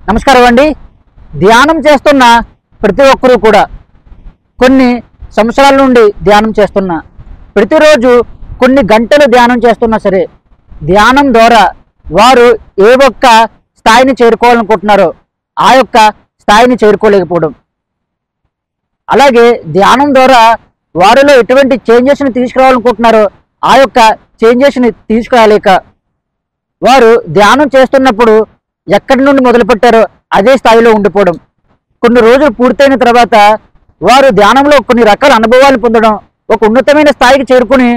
నమస్కారం అండి. ధ్యానం చేస్తున్న ప్రతి ఒక్కరూ కూడా కొన్ని సంవత్సరాల నుండి ధ్యానం చేస్తున్నా, ప్రతిరోజు కొన్ని గంటలు ధ్యానం చేస్తున్నా సరే, ధ్యానం ద్వారా వారు ఏ ఒక్క స్థాయిని చేరుకోవాలనుకుంటున్నారో ఆ యొక్క స్థాయిని చేరుకోలేకపోవడం, అలాగే ధ్యానం ద్వారా వారిలో ఎటువంటి చేంజెస్ని తీసుకురావాలనుకుంటున్నారో ఆ యొక్క చేంజెస్ని తీసుకురాలేక వారు ధ్యానం చేస్తున్నప్పుడు ఎక్కడి నుండి మొదలుపెట్టారో అదే స్థాయిలో ఉండిపోవడం, కొన్ని రోజులు పూర్తయిన తర్వాత వారు ధ్యానంలో కొన్ని రకాల అనుభవాలు పొందడం, ఒక ఉన్నతమైన స్థాయికి చేరుకుని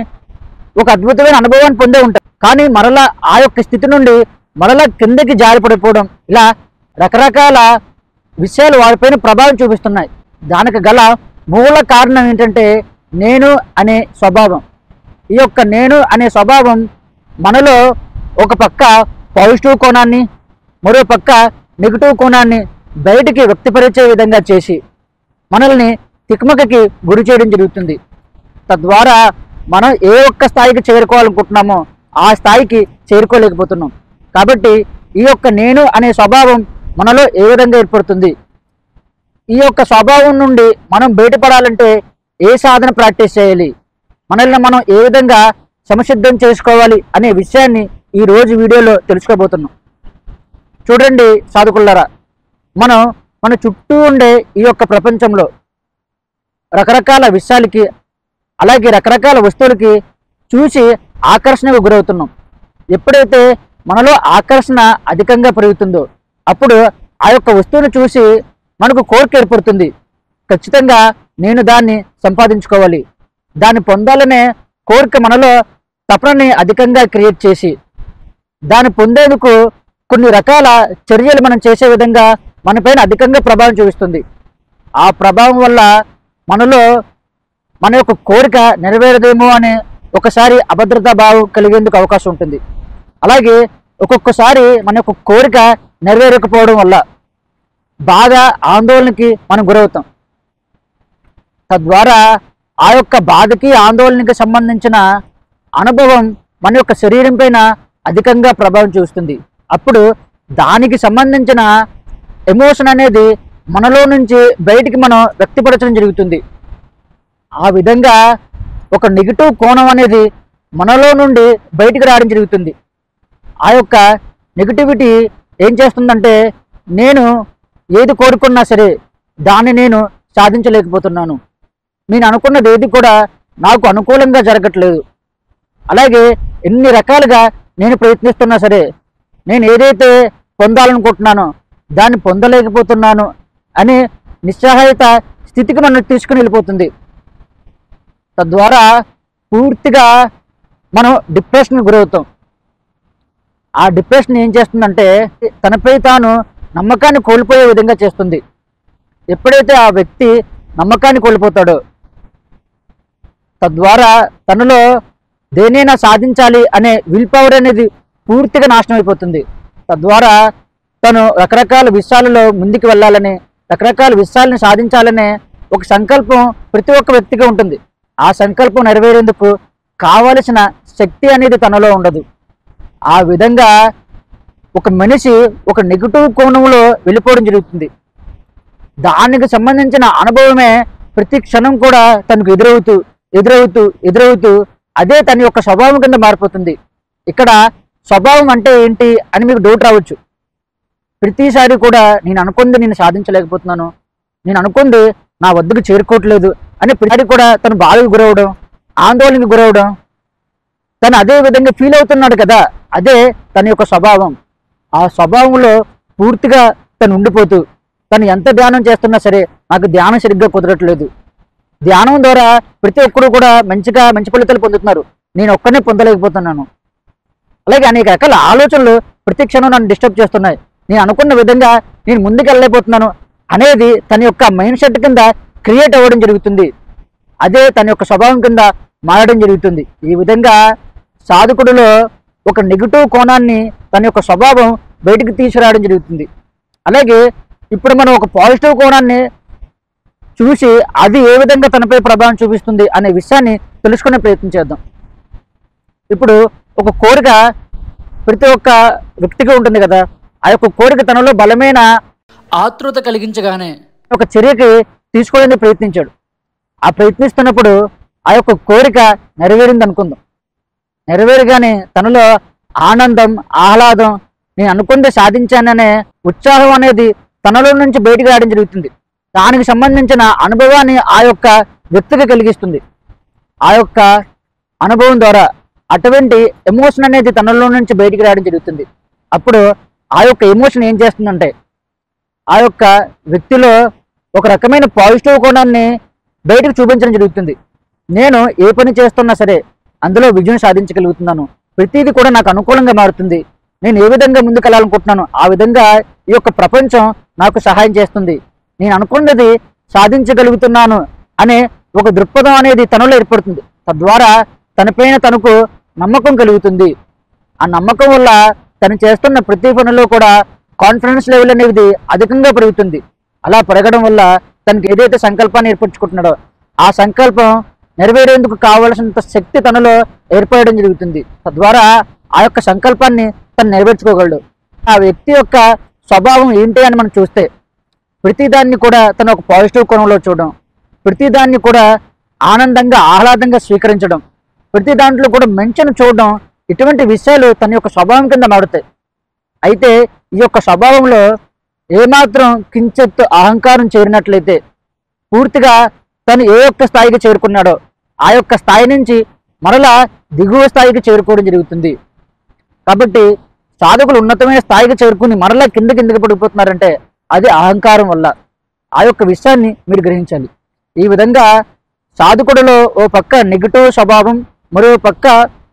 ఒక అద్భుతమైన అనుభవాన్ని పొందే ఉంటారు. కానీ మరలా ఆ యొక్క స్థితి నుండి మరలా కిందకి జారిపడిపోవడం, ఇలా రకరకాల విషయాలు వారిపైన ప్రభావం చూపిస్తున్నాయి. దానికి గల మూల కారణం ఏంటంటే నేను అనే స్వభావం. ఈ యొక్క నేను అనే స్వభావం మనలో ఒక పక్క పాజిటివ్ కోణాన్ని, మరో పక్క నెగిటివ్ కోణాన్ని బయటికి వ్యక్తపరిచే విధంగా చేసి మనల్ని తిక్మకకి గురి చేయడం జరుగుతుంది. తద్వారా మనం ఏ ఒక్క స్థాయికి చేరుకోవాలనుకుంటున్నామో ఆ స్థాయికి చేరుకోలేకపోతున్నాం. కాబట్టి ఈ యొక్క నేను అనే స్వభావం మనలో ఏ విధంగా ఏర్పడుతుంది, ఈ యొక్క స్వభావం నుండి మనం బయటపడాలంటే ఏ సాధన ప్రాక్టీస్ చేయాలి, మనల్ని మనం ఏ విధంగా సంసిద్ధం చేసుకోవాలి అనే విషయాన్ని ఈరోజు వీడియోలో తెలుసుకోబోతున్నాం. చూడండి సాధకులారా, మన చుట్టూ ఉండే ఈ యొక్క ప్రపంచంలో రకరకాల విషయాలకి, అలాగే రకరకాల వస్తువులకి చూసి ఆకర్షణకు గురవుతున్నాం. ఎప్పుడైతే మనలో ఆకర్షణ అధికంగా పెరుగుతుందో అప్పుడు ఆ యొక్క వస్తువును చూసి మనకు కోరిక ఏర్పడుతుంది. ఖచ్చితంగా నేను దాన్ని సంపాదించుకోవాలి, దాన్ని పొందాలనే కోరిక మనలో తపనని అధికంగా క్రియేట్ చేసి దాన్ని పొందేందుకు కొన్ని రకాల చర్యలు మనం చేసే విధంగా మనపైన అధికంగా ప్రభావం చూపిస్తుంది. ఆ ప్రభావం వల్ల మనలో మన యొక్క కోరిక నెరవేరదేమో అనే ఒకసారి అభద్రతా భావం కలిగేందుకు అవకాశం ఉంటుంది. అలాగే ఒక్కొక్కసారి మన యొక్క కోరిక నెరవేరకపోవడం వల్ల బాగా ఆందోళనకి మనం గురవుతాం. తద్వారా ఆ యొక్క బాధకి ఆందోళనకి సంబంధించిన అనుభవం మన యొక్క శరీరం పైన అధికంగా ప్రభావం చూస్తుంది. అప్పుడు దానికి సంబంధించిన ఎమోషన్ అనేది మనలో నుంచి బయటికి మనం వ్యక్తపరచడం జరుగుతుంది. ఆ విధంగా ఒక నెగిటివ్ కోణం అనేది మనలో నుండి బయటికి రావడం జరుగుతుంది. ఆ యొక్క నెగిటివిటీ ఏం చేస్తుందంటే, నేను ఏది కోరుకున్నా సరే దాన్ని నేను సాధించలేకపోతున్నాను, నేను అనుకున్నది ఏది కూడా నాకు అనుకూలంగా జరగట్లేదు, అలాగే ఎన్ని రకాలుగా నేను ప్రయత్నిస్తున్నా సరే నేను ఏదైతే పొందాలనుకుంటున్నానో దాన్ని పొందలేకపోతున్నాను అనే నిస్సహాయత స్థితికి మనం తీసుకుని వెళ్ళిపోతుంది. తద్వారా పూర్తిగా మనం డిప్రెషన్కి గురవుతాం. ఆ డిప్రెషన్ ఏం చేస్తుందంటే తనపై తాను నమ్మకాన్ని కోల్పోయే విధంగా చేస్తుంది. ఎప్పుడైతే ఆ వ్యక్తి నమ్మకాన్ని కోల్పోతాడో తద్వారా తనలో దేనైనా సాధించాలి అనే విల్ పవర్ అనేది పూర్తిగా నాశనం అయిపోతుంది. తద్వారా తను రకరకాల విషయాలలో ముందుకు వెళ్ళాలని, రకరకాల విషయాలను సాధించాలనే ఒక సంకల్పం ప్రతి ఒక్క వ్యక్తికి ఉంటుంది. ఆ సంకల్పం నెరవేరేందుకు కావలసిన శక్తి అనేది తనలో ఉండదు. ఆ విధంగా ఒక మనిషి ఒక నెగిటివ్ కోణంలో వెళ్ళిపోవడం జరుగుతుంది. దానికి సంబంధించిన అనుభవమే ప్రతి క్షణం కూడా తనకు ఎదురవుతూ ఎదురవుతూ ఎదురవుతూ అదే తన యొక్క స్వభావం కింద మారిపోతుంది. ఇక్కడ స్వభావం అంటే ఏంటి అని మీకు డౌట్ రావచ్చు. ప్రతిసారి కూడా నేను అనుకుంది నేను సాధించలేకపోతున్నాను, నేను అనుకుంది నా వద్దకు చేరుకోవట్లేదు అని ప్రతిసారి కూడా తను బాధకు గురవడం, ఆందోళనకు గురవడం, తను అదే విధంగా ఫీల్ అవుతున్నాడు కదా, అదే తన యొక్క స్వభావం. ఆ స్వభావంలో పూర్తిగా తను ఉండిపోతూ తను ఎంత ధ్యానం చేస్తున్నా సరే నాకు ధ్యానం సరిగ్గా కుదరట్లేదు, ధ్యానం ద్వారా ప్రతి ఒక్కరు కూడా మంచి ఫలితాలు పొందుతున్నారు, నేను ఒక్కనే పొందలేకపోతున్నాను, అలాగే అనేక రకాల ఆలోచనలు ప్రతి క్షణం నన్ను డిస్టర్బ్ చేస్తున్నాయి, నేను అనుకున్న విధంగా నేను ముందుకు వెళ్ళలేకపోతున్నాను అనేది తన యొక్క మైండ్ సెట్ కింద క్రియేట్ అవ్వడం జరుగుతుంది. అదే తన యొక్క స్వభావం కింద మారడం జరుగుతుంది. ఈ విధంగా సాధకుడిలో ఒక నెగిటివ్ కోణాన్ని తన యొక్క స్వభావం బయటికి తీసుకురావడం జరుగుతుంది. అలాగే ఇప్పుడు మనం ఒక పాజిటివ్ కోణాన్ని చూసి అది ఏ విధంగా తనపై ప్రభావం చూపిస్తుంది అనే విషయాన్ని తెలుసుకునే ప్రయత్నం చేద్దాం. ఇప్పుడు ఒక కోరిక ప్రతి ఒక్క వ్యక్తికి ఉంటుంది కదా, ఆ యొక్క కోరిక తనలో బలమైన ఆతృత కలిగించగానే ఒక చర్యకి తీసుకోవడానికి ప్రయత్నించాడు. ఆ ప్రయత్నిస్తున్నప్పుడు ఆ యొక్క కోరిక నెరవేరింది అనుకుందాం. నెరవేరగానే తనలో ఆనందం, ఆహ్లాదం, నేను అనుకుంటే సాధించాననే ఉత్సాహం అనేది తనలో నుంచి బయటికి రావడం జరుగుతుంది. దానికి సంబంధించిన అనుభవాన్ని ఆ యొక్క వ్యక్తికి కలిగిస్తుంది. ఆ యొక్క అనుభవం ద్వారా అటువంటి ఎమోషన్ అనేది తనలో నుంచి బయటికి రావడం జరుగుతుంది. అప్పుడు ఆ యొక్క ఎమోషన్ ఏం చేస్తుందంటే ఆ యొక్క వ్యక్తిలో ఒక రకమైన పాజిటివ్ కోణాన్ని బయటకు చూపించడం జరుగుతుంది. నేను ఏ పని చేస్తున్నా సరే అందులో విజయం సాధించగలుగుతున్నాను, ప్రతిదీ కూడా నాకు అనుకూలంగా మారుతుంది, నేను ఏ విధంగా ముందుకెళ్ళాలనుకుంటున్నాను ఆ విధంగా ఈ యొక్క ప్రపంచం నాకు సహాయం చేస్తుంది, నేను అనుకున్నది సాధించగలుగుతున్నాను అనే ఒక దృక్పథం అనేది తనలో ఏర్పడుతుంది. తద్వారా తనపైన తనకు నమ్మకం కలుగుతుంది. ఆ నమ్మకం వల్ల తను చేస్తున్న ప్రతి పనిలో కూడా కాన్ఫిడెన్స్ లెవెల్ అనేది అధికంగా పెరుగుతుంది. అలా పెరగడం వల్ల తనకి ఏదైతే సంకల్పాన్ని ఏర్పరచుకుంటున్నాడో ఆ సంకల్పం నెరవేరేందుకు కావలసినంత శక్తి తనలో ఏర్పడడం జరుగుతుంది. తద్వారా ఆ యొక్క సంకల్పాన్ని తను నెరవేర్చుకోగలడు. ఆ వ్యక్తి యొక్క స్వభావం ఏంటి అని మనం చూస్తే ప్రతిదాన్ని కూడా తను ఒక పాజిటివ్ కోణంలో చూడడం, ప్రతిదాన్ని కూడా ఆనందంగా ఆహ్లాదంగా స్వీకరించడం, ప్రతి దాంట్లో కూడా మంచిని చూడడం, ఇటువంటి విషయాలు తన యొక్క స్వభావం కింద మారుతాయి. అయితే ఈ యొక్క స్వభావంలో ఏమాత్రం కించెత్తు అహంకారం చేరినట్లయితే పూర్తిగా తను ఏ యొక్క స్థాయికి చేరుకున్నాడో ఆ యొక్క స్థాయి నుంచి మరలా దిగువ స్థాయికి చేరుకోవడం జరుగుతుంది. కాబట్టి సాధకులు ఉన్నతమైన స్థాయికి చేరుకుని మరలా కిందకి పడిపోతున్నారంటే అది అహంకారం వల్ల. ఆ యొక్క విషయాన్ని మీరు గ్రహించాలి. ఈ విధంగా సాధకుడిలో ఓ పక్క నెగిటివ్ స్వభావం, మరో పక్క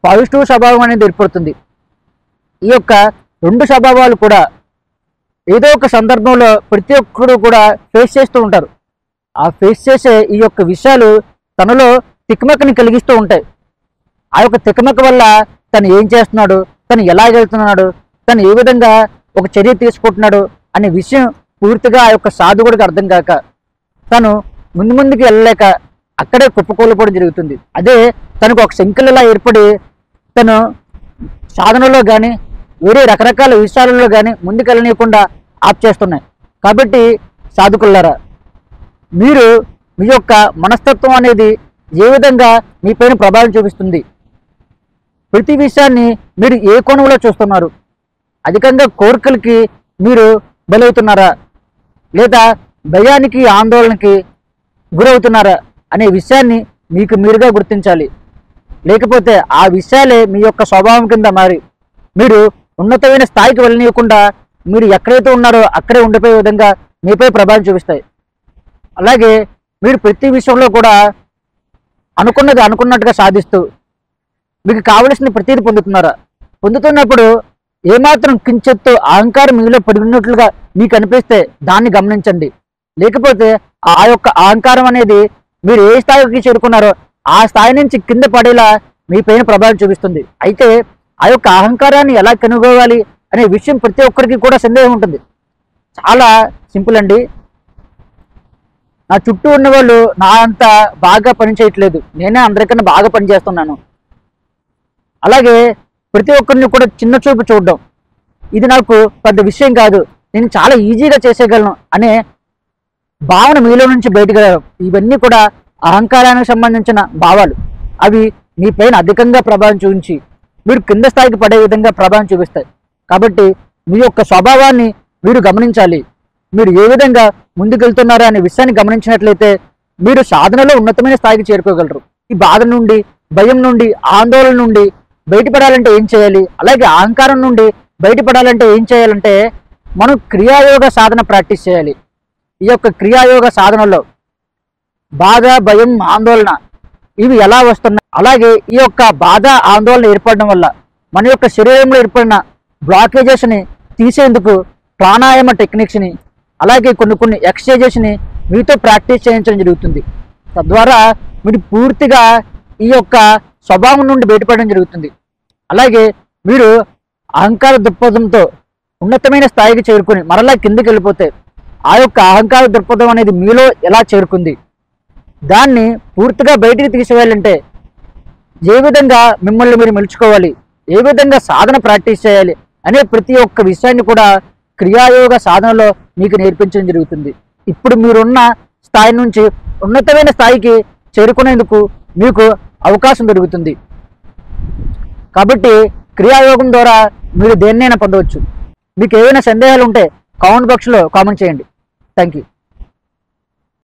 పాజిటివ్ స్వభావం అనేది ఏర్పడుతుంది. ఈ యొక్క రెండు స్వభావాలు కూడా ఏదో ఒక సందర్భంలో ప్రతి ఒక్కరు కూడా ఫేస్ చేస్తూ ఉంటారు. ఆ ఫేస్ చేసే ఈ యొక్క విషయాలు తనలో తికమకని కలిగిస్తూ ఉంటాయి. ఆ యొక్క తికమక వల్ల తను ఏం చేస్తున్నాడు, తను ఎలా వెళ్తున్నాడు, తను ఏ విధంగా ఒక చర్య తీసుకుంటున్నాడు అనే విషయం పూర్తిగా ఆ యొక్క సాధకుడికి అర్థం కాక తను ముందుకు వెళ్ళలేక అక్కడే కుప్పకూలిపోవడం జరుగుతుంది. అదే తనకు ఒక సంఖ్యలా ఏర్పడి తను సాధనలో కానీ వేరే రకరకాల విషయాలలో కానీ ముందుకెళ్ళనీయకుండా ఆప్ చేస్తున్నాయి. కాబట్టి సాధకులారా, మీరు మీ యొక్క మనస్తత్వం అనేది ఏ విధంగా మీపైన ప్రభావం చూపిస్తుంది, ప్రతి విషయాన్ని మీరు ఏ కోణంలో చూస్తున్నారు, అధికంగా కోరికలకి మీరు బలవుతున్నారా లేదా భయానికి ఆందోళనకి గురవుతున్నారా అనే విషయాన్ని మీకు మీరుగా గుర్తించాలి. లేకపోతే ఆ విషయాలే మీ యొక్క స్వభావం కింద మారి మీరు ఉన్నతమైన స్థాయికి వెళ్ళనీయకుండా మీరు ఎక్కడైతే ఉన్నారో అక్కడే ఉండిపోయే విధంగా మీపై ప్రభావం చూపిస్తాయి. అలాగే మీరు ప్రతి విషయంలో కూడా అనుకున్నది అనుకున్నట్టుగా సాధిస్తూ మీకు కావలసిన ప్రతిదీ పొందుతున్నారా? పొందుతున్నప్పుడు ఏమాత్రం కించెత్తు అహంకారం మీలో పడినట్లుగా మీకు అనిపిస్తే దాన్ని గమనించండి. లేకపోతే ఆ యొక్క అహంకారం అనేది మీరు ఏ స్థాయికి చేరుకున్నారో ఆ స్థాయి నుంచి కింద పడేలా మీ పైన ప్రభావం చూపిస్తుంది. అయితే ఆ యొక్క అహంకారాన్ని ఎలా కనుగోవాలి అనే విషయం ప్రతి ఒక్కరికి కూడా సందేహం ఉంటుంది. చాలా సింపుల్ అండి. నా చుట్టూ ఉన్న వాళ్ళు నా అంత బాగా పని చేయట్లేదు, నేనే అందరికన్నా బాగా పని చేస్తున్నాను. అలాగే ప్రతి ఒక్కరిని కూడా చిన్న చూపు చూడడం, ఇది నాకు పెద్ద విషయం కాదు, నేను చాలా ఈజీగా చేసేయగలను అనే భావన మీలో నుంచి బయటకు రావడం, ఇవన్నీ కూడా అహంకారానికి సంబంధించిన భావాలు. అవి మీ పైన అధికంగా ప్రభావం చూపించి మీరు కింద స్థాయికి పడే విధంగా ప్రభావం చూపిస్తాయి. కాబట్టి మీ యొక్క స్వభావాన్ని మీరు గమనించాలి. మీరు ఏ విధంగా ముందుకెళ్తున్నారా అనే విషయాన్ని గమనించినట్లయితే మీరు సాధనలో ఉన్నతమైన స్థాయికి చేరుకోగలరు. ఈ బాధ నుండి, భయం నుండి, ఆందోళన నుండి బయటపడాలంటే ఏం చేయాలి, అలాగే అహంకారం నుండి బయటపడాలంటే ఏం చేయాలంటే మనం క్రియాయోగ సాధన ప్రాక్టీస్ చేయాలి. ఈ యొక్క క్రియాయోగ సాధనలో బాధ, భయం, ఆందోళన ఇవి ఎలా వస్తున్నాయి, అలాగే ఈ యొక్క బాధ ఆందోళన ఏర్పడడం వల్ల మన యొక్క శరీరంలో ఏర్పడిన బ్లాకేజెస్ని తీసేందుకు ప్రాణాయామ టెక్నిక్స్ని అలాగే కొన్ని ఎక్సర్సైజెస్ని మీతో ప్రాక్టీస్ చేయించడం జరుగుతుంది. తద్వారా మీరు పూర్తిగా ఈ యొక్క స్వభావం నుండి బయటపడడం జరుగుతుంది. అలాగే మీరు అహంకార దృక్పథంతో ఉన్నతమైన స్థాయికి చేరుకొని మరలా కిందకి వెళ్ళిపోతే ఆ యొక్క అహంకార దృక్పథం అనేది మీలో ఎలా చేరుకుంది, దాన్ని పూర్తిగా బయటికి తీసివేయాలంటే ఏ విధంగా మిమ్మల్ని మీరు మెలుచుకోవాలి, ఏ విధంగా సాధన ప్రాక్టీస్ చేయాలి అనే ప్రతి ఒక్క విషయాన్ని కూడా క్రియాయోగ సాధనలో మీకు నేర్పించడం జరుగుతుంది. ఇప్పుడు మీరున్న స్థాయి నుంచి ఉన్నతమైన స్థాయికి చేరుకునేందుకు మీకు అవకాశం దొరుకుతుంది. కాబట్టి క్రియాయోగం ద్వారా మీరు దేన్నైనా పొందవచ్చు. మీకు ఏవైనా సందేహాలు ఉంటే కామెంట్ బాక్స్లో కామెంట్ చేయండి. Thank you.